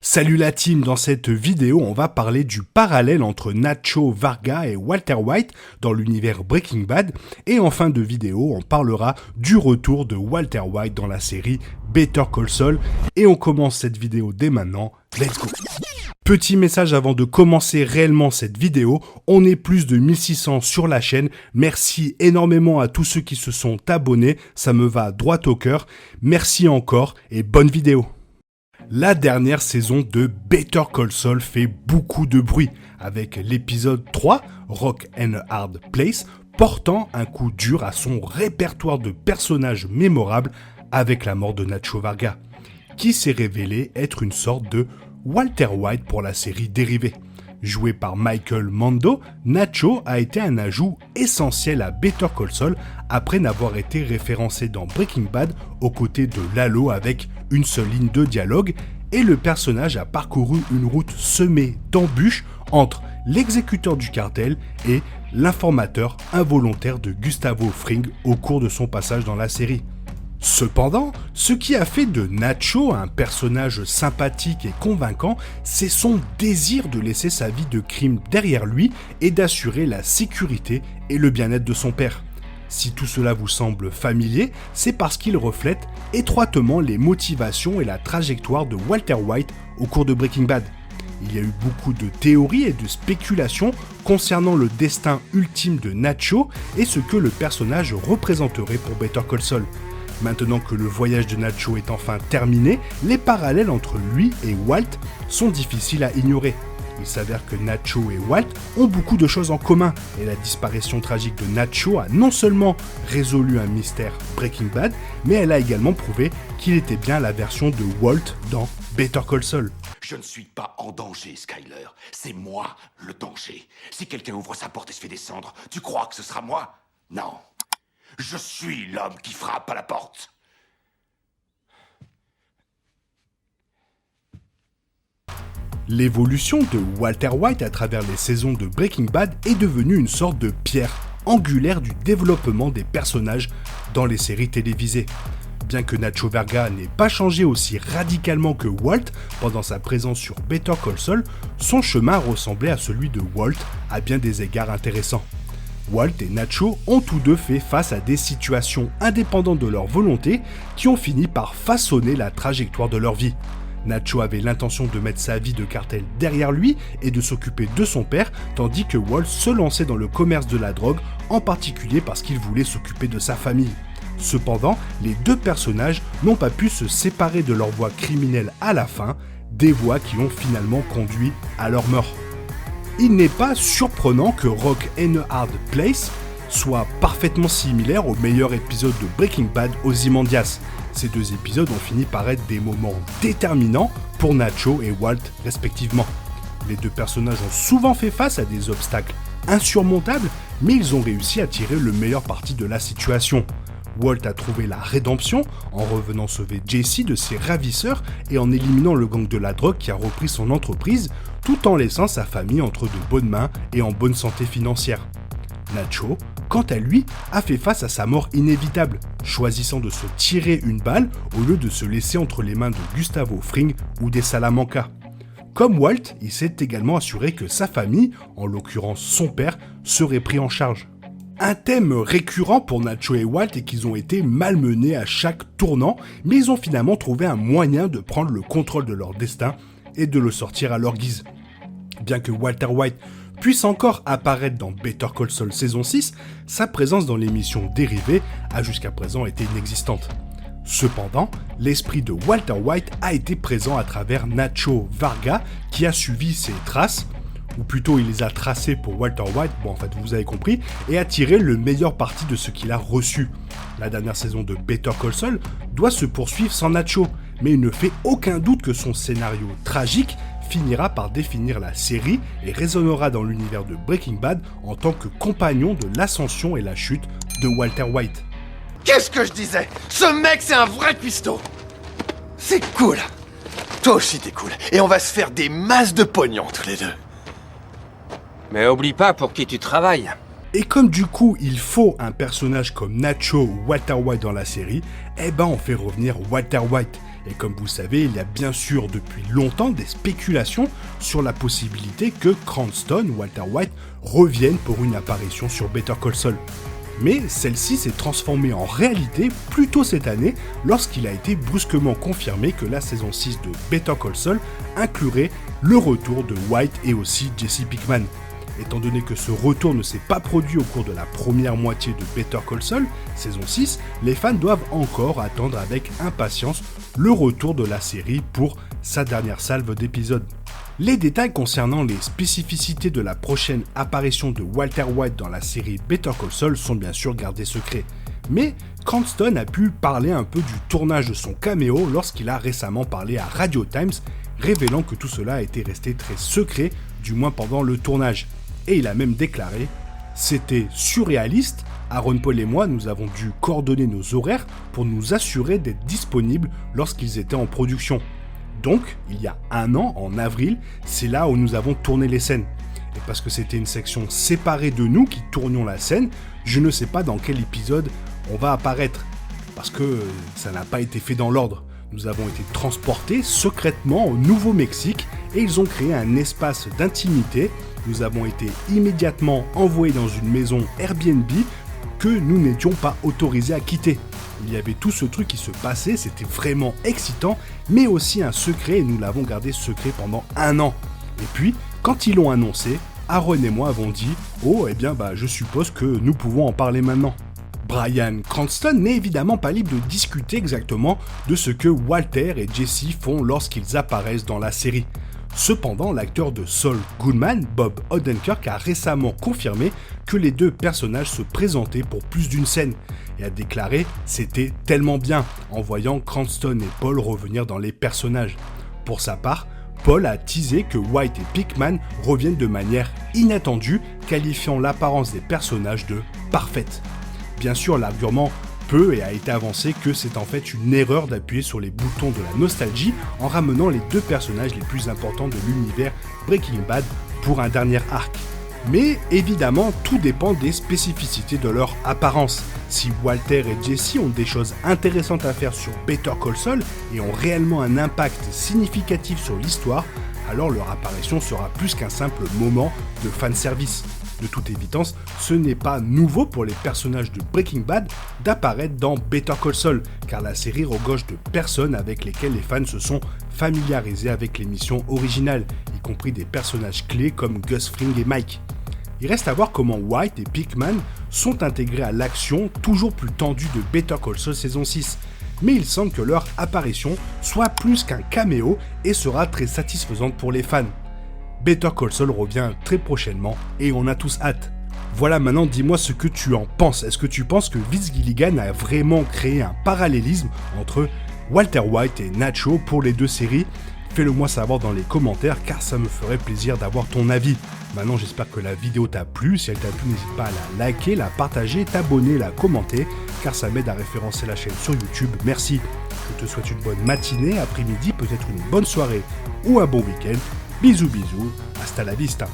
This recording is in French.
Salut la team, dans cette vidéo on va parler du parallèle entre Nacho Varga et Walter White dans l'univers Breaking Bad et en fin de vidéo on parlera du retour de Walter White dans la série Better Call Saul et on commence cette vidéo dès maintenant, let's go. Petit message avant de commencer réellement cette vidéo, on est plus de 1600 sur la chaîne, merci énormément à tous ceux qui se sont abonnés, ça me va droit au cœur, merci encore et bonne vidéo. La dernière saison de Better Call Saul fait beaucoup de bruit, avec l'épisode 3, Rock and Hard Place, portant un coup dur à son répertoire de personnages mémorables avec la mort de Nacho Varga, qui s'est révélé être une sorte de Walter White pour la série dérivée. Joué par Michael Mando, Nacho a été un ajout essentiel à Better Call Saul après n'avoir été référencé dans Breaking Bad aux côtés de Lalo avec une seule ligne de dialogue et le personnage a parcouru une route semée d'embûches entre l'exécuteur du cartel et l'informateur involontaire de Gustavo Fring au cours de son passage dans la série. Cependant, ce qui a fait de Nacho un personnage sympathique et convaincant, c'est son désir de laisser sa vie de crime derrière lui et d'assurer la sécurité et le bien-être de son père. Si tout cela vous semble familier, c'est parce qu'il reflète étroitement les motivations et la trajectoire de Walter White au cours de Breaking Bad. Il y a eu beaucoup de théories et de spéculations concernant le destin ultime de Nacho et ce que le personnage représenterait pour Better Call Saul. Maintenant que le voyage de Nacho est enfin terminé, les parallèles entre lui et Walt sont difficiles à ignorer. Il s'avère que Nacho et Walt ont beaucoup de choses en commun, et la disparition tragique de Nacho a non seulement résolu un mystère Breaking Bad, mais elle a également prouvé qu'il était bien la version de Walt dans Better Call Saul. Je ne suis pas en danger, Skyler. C'est moi le danger. Si quelqu'un ouvre sa porte et se fait descendre, tu crois que ce sera moi? Non. Je suis l'homme qui frappe à la porte. L'évolution de Walter White à travers les saisons de Breaking Bad est devenue une sorte de pierre angulaire du développement des personnages dans les séries télévisées. Bien que Nacho Varga n'ait pas changé aussi radicalement que Walt pendant sa présence sur Better Call Saul, son chemin ressemblait à celui de Walt à bien des égards intéressants. Walt et Nacho ont tous deux fait face à des situations indépendantes de leur volonté qui ont fini par façonner la trajectoire de leur vie. Nacho avait l'intention de mettre sa vie de cartel derrière lui et de s'occuper de son père, tandis que Walt se lançait dans le commerce de la drogue, en particulier parce qu'il voulait s'occuper de sa famille. Cependant, les deux personnages n'ont pas pu se séparer de leur voie criminelle à la fin, des voies qui ont finalement conduit à leur mort. Il n'est pas surprenant que Rock and Hard Place soit parfaitement similaire au meilleur épisode de Breaking Bad, Ozymandias. Ces deux épisodes ont fini par être des moments déterminants pour Nacho et Walt respectivement. Les deux personnages ont souvent fait face à des obstacles insurmontables, mais ils ont réussi à tirer le meilleur parti de la situation. Walt a trouvé la rédemption en revenant sauver Jesse de ses ravisseurs et en éliminant le gang de la drogue qui a repris son entreprise, tout en laissant sa famille entre de bonnes mains et en bonne santé financière. Nacho, quant à lui, a fait face à sa mort inévitable, choisissant de se tirer une balle au lieu de se laisser entre les mains de Gustavo Fring ou des Salamanca. Comme Walt, il s'est également assuré que sa famille, en l'occurrence son père, serait pris en charge. Un thème récurrent pour Nacho et Walt est qu'ils ont été malmenés à chaque tournant, mais ils ont finalement trouvé un moyen de prendre le contrôle de leur destin et de le sortir à leur guise. Bien que Walter White puisse encore apparaître dans Better Call Saul saison 6, sa présence dans l'émission dérivée a jusqu'à présent été inexistante. Cependant, l'esprit de Walter White a été présent à travers Nacho Varga qui a suivi ses traces, ou plutôt il les a tracés pour Walter White, bon en fait vous avez compris, et a tiré le meilleur parti de ce qu'il a reçu. La dernière saison de Better Call Saul doit se poursuivre sans Nacho, mais il ne fait aucun doute que son scénario tragique finira par définir la série et résonnera dans l'univers de Breaking Bad en tant que compagnon de l'ascension et la chute de Walter White. Qu'est-ce que je disais? Ce mec, c'est un vrai cuistot. C'est cool. Toi aussi, t'es cool. Et on va se faire des masses de pognon, tous les deux. Mais oublie pas pour qui tu travailles. Et comme du coup, il faut un personnage comme Nacho ou Walter White dans la série, eh ben on fait revenir Walter White. Et comme vous savez, il y a bien sûr depuis longtemps des spéculations sur la possibilité que Cranston, Walter White, revienne pour une apparition sur Better Call Saul. Mais celle-ci s'est transformée en réalité plus tôt cette année lorsqu'il a été brusquement confirmé que la saison 6 de Better Call Saul inclurait le retour de White et aussi Jesse Pinkman. Étant donné que ce retour ne s'est pas produit au cours de la première moitié de Better Call Saul, saison 6, les fans doivent encore attendre avec impatience le retour de la série pour sa dernière salve d'épisodes. Les détails concernant les spécificités de la prochaine apparition de Walter White dans la série Better Call Saul sont bien sûr gardés secrets. Mais Cranston a pu parler un peu du tournage de son caméo lorsqu'il a récemment parlé à Radio Times, révélant que tout cela a été resté très secret, du moins pendant le tournage. Et il a même déclaré « C'était surréaliste, Aaron Paul et moi nous avons dû coordonner nos horaires pour nous assurer d'être disponibles lorsqu'ils étaient en production. Donc, il y a un an, en avril, c'est là où nous avons tourné les scènes. Et parce que c'était une section séparée de nous qui tournions la scène, je ne sais pas dans quel épisode on va apparaître. Parce que ça n'a pas été fait dans l'ordre. Nous avons été transportés secrètement au Nouveau-Mexique et ils ont créé un espace d'intimité. Nous avons été immédiatement envoyés dans une maison Airbnb que nous n'étions pas autorisés à quitter. Il y avait tout ce truc qui se passait, c'était vraiment excitant, mais aussi un secret et nous l'avons gardé secret pendant un an. Et puis, quand ils l'ont annoncé, Aaron et moi avons dit « Oh, je suppose que nous pouvons en parler maintenant ». Bryan Cranston n'est évidemment pas libre de discuter exactement de ce que Walter et Jesse font lorsqu'ils apparaissent dans la série. Cependant, l'acteur de Saul Goodman, Bob Odenkirk, a récemment confirmé que les deux personnages se présentaient pour plus d'une scène et a déclaré « C'était tellement bien » en voyant Cranston et Paul revenir dans les personnages. Pour sa part, Paul a teasé que White et Pinkman reviennent de manière inattendue, qualifiant l'apparence des personnages de « parfaite ». Bien sûr, l'argument peut et a été avancé que c'est en fait une erreur d'appuyer sur les boutons de la nostalgie en ramenant les deux personnages les plus importants de l'univers Breaking Bad pour un dernier arc. Mais évidemment, tout dépend des spécificités de leur apparence. Si Walter et Jesse ont des choses intéressantes à faire sur Better Call Saul et ont réellement un impact significatif sur l'histoire, alors leur apparition sera plus qu'un simple moment de fanservice. De toute évidence, ce n'est pas nouveau pour les personnages de Breaking Bad d'apparaître dans Better Call Saul, car la série regorge de personnes avec lesquelles les fans se sont familiarisés avec l'émission originale, y compris des personnages clés comme Gus Fring et Mike. Il reste à voir comment White et Pinkman sont intégrés à l'action toujours plus tendue de Better Call Saul saison 6, mais il semble que leur apparition soit plus qu'un caméo et sera très satisfaisante pour les fans. Better Call Saul revient très prochainement et on a tous hâte. Voilà, maintenant dis-moi ce que tu en penses. Est-ce que tu penses que Vince Gilligan a vraiment créé un parallélisme entre Walter White et Nacho pour les deux séries ? Fais-le moi savoir dans les commentaires car ça me ferait plaisir d'avoir ton avis. Maintenant j'espère que la vidéo t'a plu. Si elle t'a plu, n'hésite pas à la liker, la partager, t'abonner, la commenter car ça m'aide à référencer la chaîne sur YouTube. Merci. Je te souhaite une bonne matinée, après-midi, peut-être une bonne soirée ou un bon week-end. Bisous bisous, hasta la vista.